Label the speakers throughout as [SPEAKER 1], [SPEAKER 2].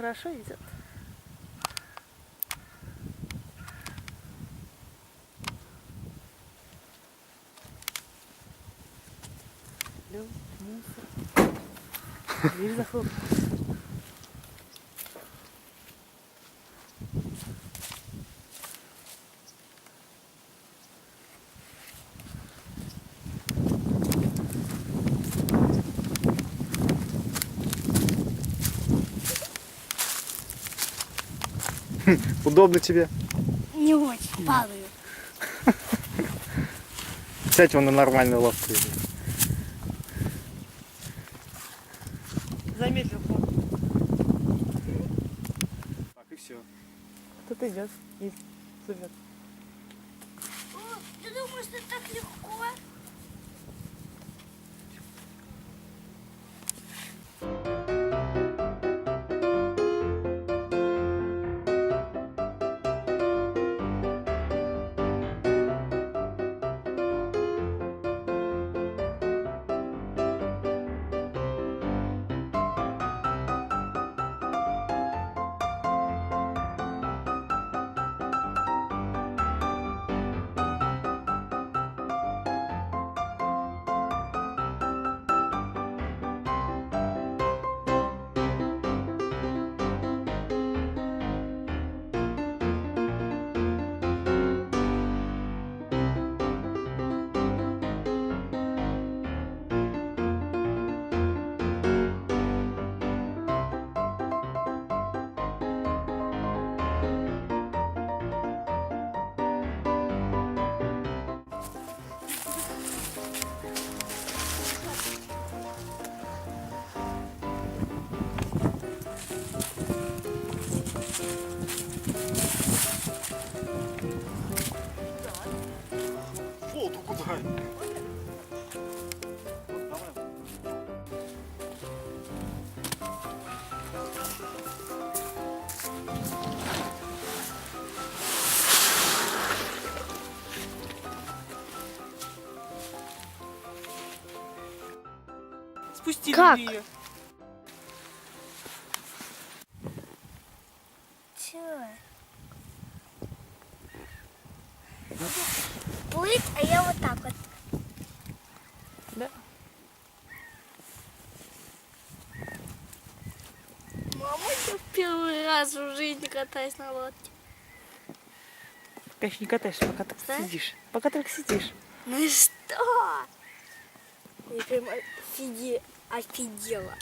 [SPEAKER 1] хорошо идет. Лёв, мусор. Дверь захлопнула.
[SPEAKER 2] Удобно тебе?
[SPEAKER 3] Не очень, падаю.
[SPEAKER 2] Сядь вон на нормальную лавку.
[SPEAKER 1] Замедлил ход.
[SPEAKER 2] Так, и все.
[SPEAKER 1] Кто-то идет. Есть. Супер.
[SPEAKER 3] О, ты думаешь, это так легко?
[SPEAKER 2] Воду куда?
[SPEAKER 1] Спустили
[SPEAKER 3] Как?
[SPEAKER 1] ее.
[SPEAKER 3] Чё? Плыть, а я вот так вот.
[SPEAKER 1] Да.
[SPEAKER 3] Мама, я в первый раз в жизни катаюсь на лодке.
[SPEAKER 1] Конечно, не катаешься, пока так
[SPEAKER 3] Да?
[SPEAKER 1] сидишь. Пока только сидишь.
[SPEAKER 3] Ну и что? Я прям офигела.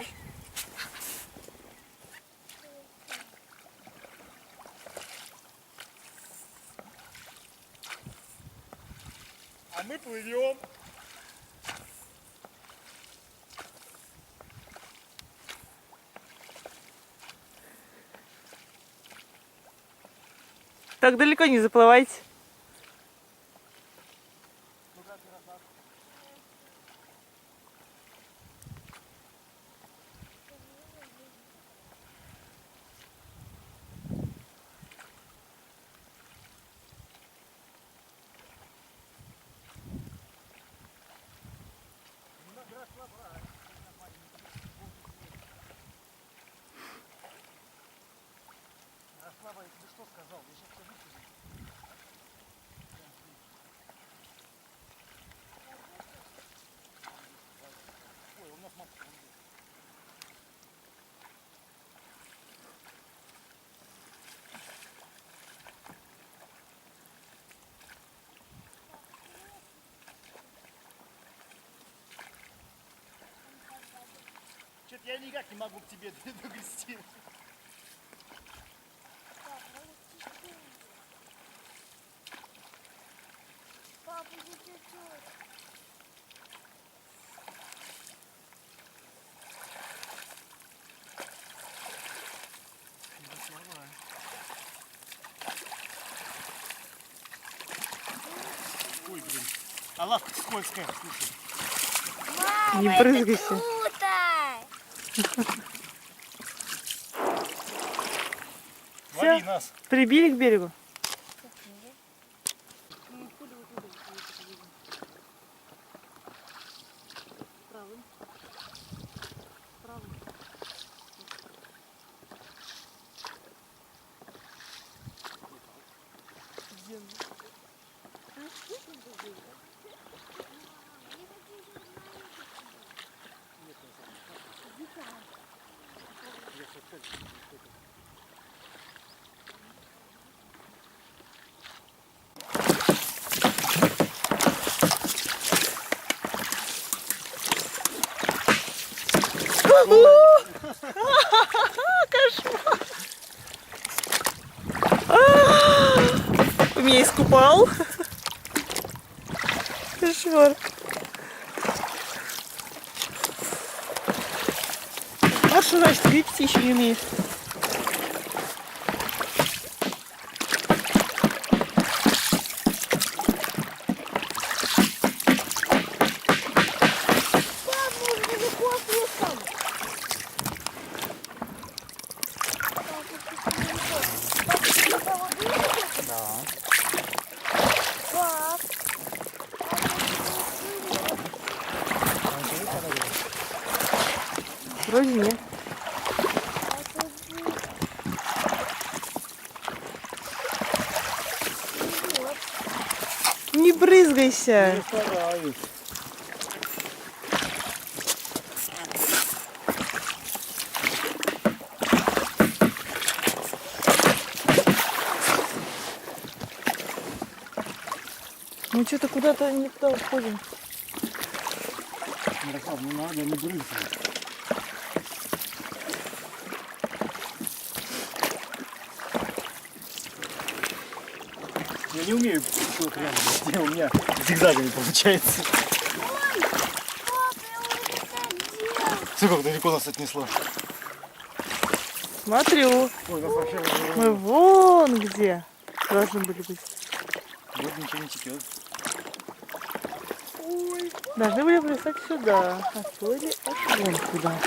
[SPEAKER 2] А мы плывем.
[SPEAKER 1] Так далеко не заплывайте.
[SPEAKER 2] Ярослава, я тебе что сказал? Я сейчас все выкажу. Ой, у нас матка. Что-то я никак не могу к тебе догрести.
[SPEAKER 3] Папа, я чуть-чуть.
[SPEAKER 2] Ярослава. Ой, блин. А лавка скользкая, слушай.
[SPEAKER 3] Мама,
[SPEAKER 1] Не
[SPEAKER 3] это
[SPEAKER 1] брызгайся.
[SPEAKER 3] круто!
[SPEAKER 2] Лови нас.
[SPEAKER 1] Прибили к берегу. Ты меня искупал. Кошмар. А что значит, гребсти еще не умеешь? Вроде нет. Не брызгайся.
[SPEAKER 2] Стараюсь.
[SPEAKER 1] Мы что-то куда-то не туда уходим.
[SPEAKER 2] Ярослав, не надо, не брызгай. Я не умею все прямо везде, у меня зигзагами получается. Смотри, как далеко нас отнесло.
[SPEAKER 1] Смотрю.
[SPEAKER 2] Ой, нас вообще
[SPEAKER 1] Мы вон где должны были быть.
[SPEAKER 2] вот ничего не текет.
[SPEAKER 1] Должны были плясать сюда. А плыли аж вон куда.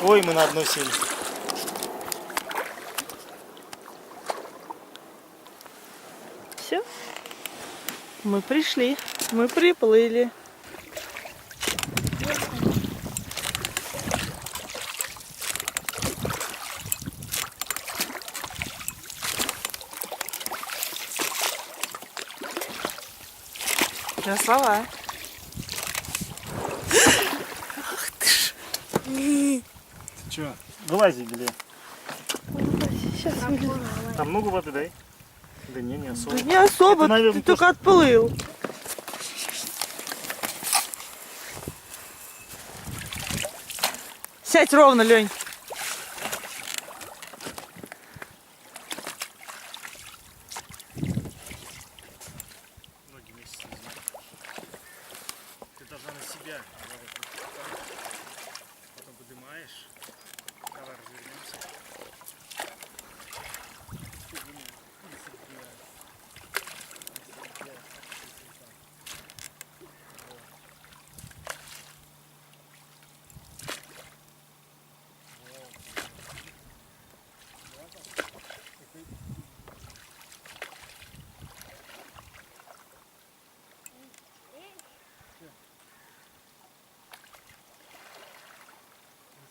[SPEAKER 2] Ой, мы на одной сели.
[SPEAKER 1] Все. Мы пришли. Мы приплыли. Ярослава. Ах ты ж.
[SPEAKER 2] Че? Вылази, Беле.
[SPEAKER 1] Сейчас вылезу.
[SPEAKER 2] Там много воды, дай? Да не особо.
[SPEAKER 1] Да не особо,
[SPEAKER 2] Это, наверное,
[SPEAKER 1] ты только отплыл. Сядь ровно, Лень.
[SPEAKER 2] Ноги вместе с ним. Ты должна на себя. Потом поднимаешь. Когда развернемся.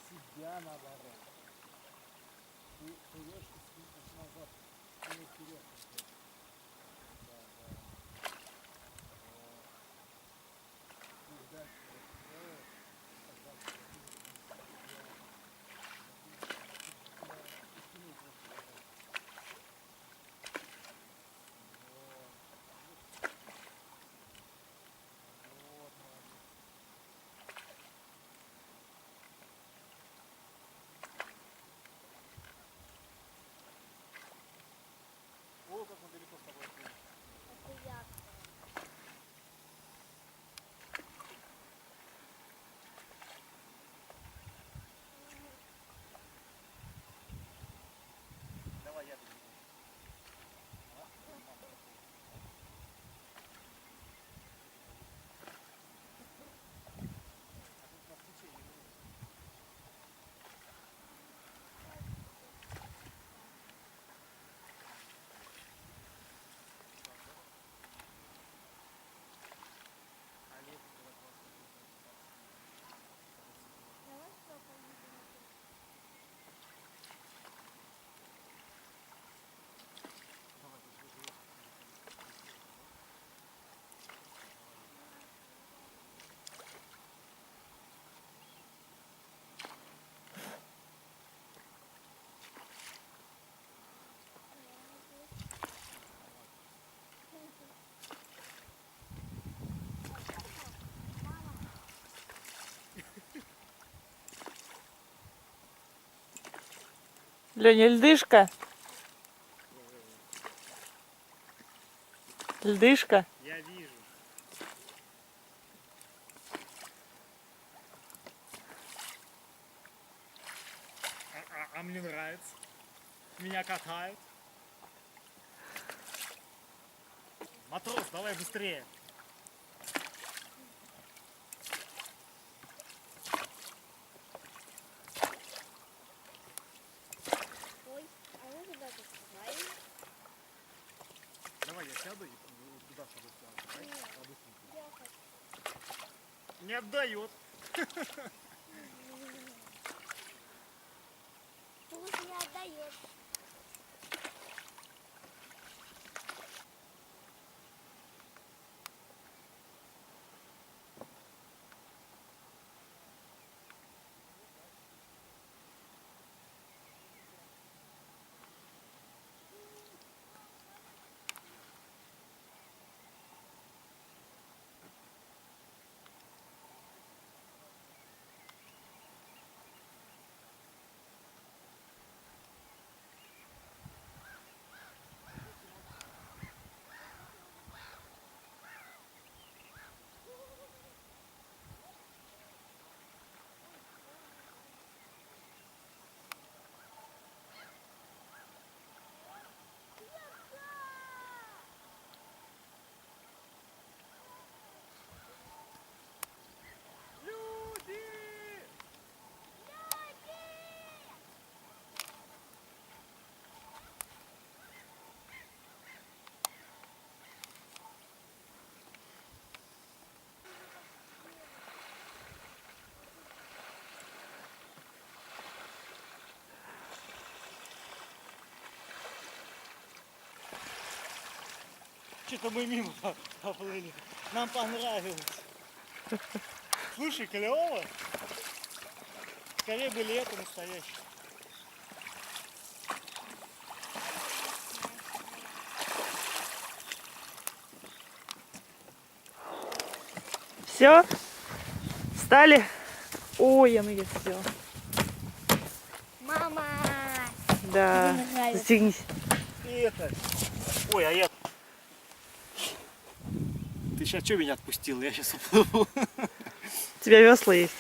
[SPEAKER 2] Себя наоборот. Ты плывешь назад, ты вперед. Да, да. О, как
[SPEAKER 1] Леня, льдышка. Льдышка.
[SPEAKER 2] Я вижу. А мне нравится. Меня катают. Матрос, давай быстрее.
[SPEAKER 3] Ой, а мы куда тут знаем?
[SPEAKER 2] Давай я сяду и туда сяду. Давай, побыстрее. Не отдает.
[SPEAKER 3] Пусть не отдает.
[SPEAKER 2] Что-то мы мимо поплыли. Нам понравилось. Слушай, клево. Скорее бы лето настоящее.
[SPEAKER 1] Все? Встали? Ой, оно я все.
[SPEAKER 3] Мама!
[SPEAKER 1] Да.
[SPEAKER 3] Мне нравится.
[SPEAKER 1] Застегнись.
[SPEAKER 2] И это. Ой, а я... Ты сейчас что меня отпустил? Я сейчас уплыву.
[SPEAKER 1] У тебя весла есть.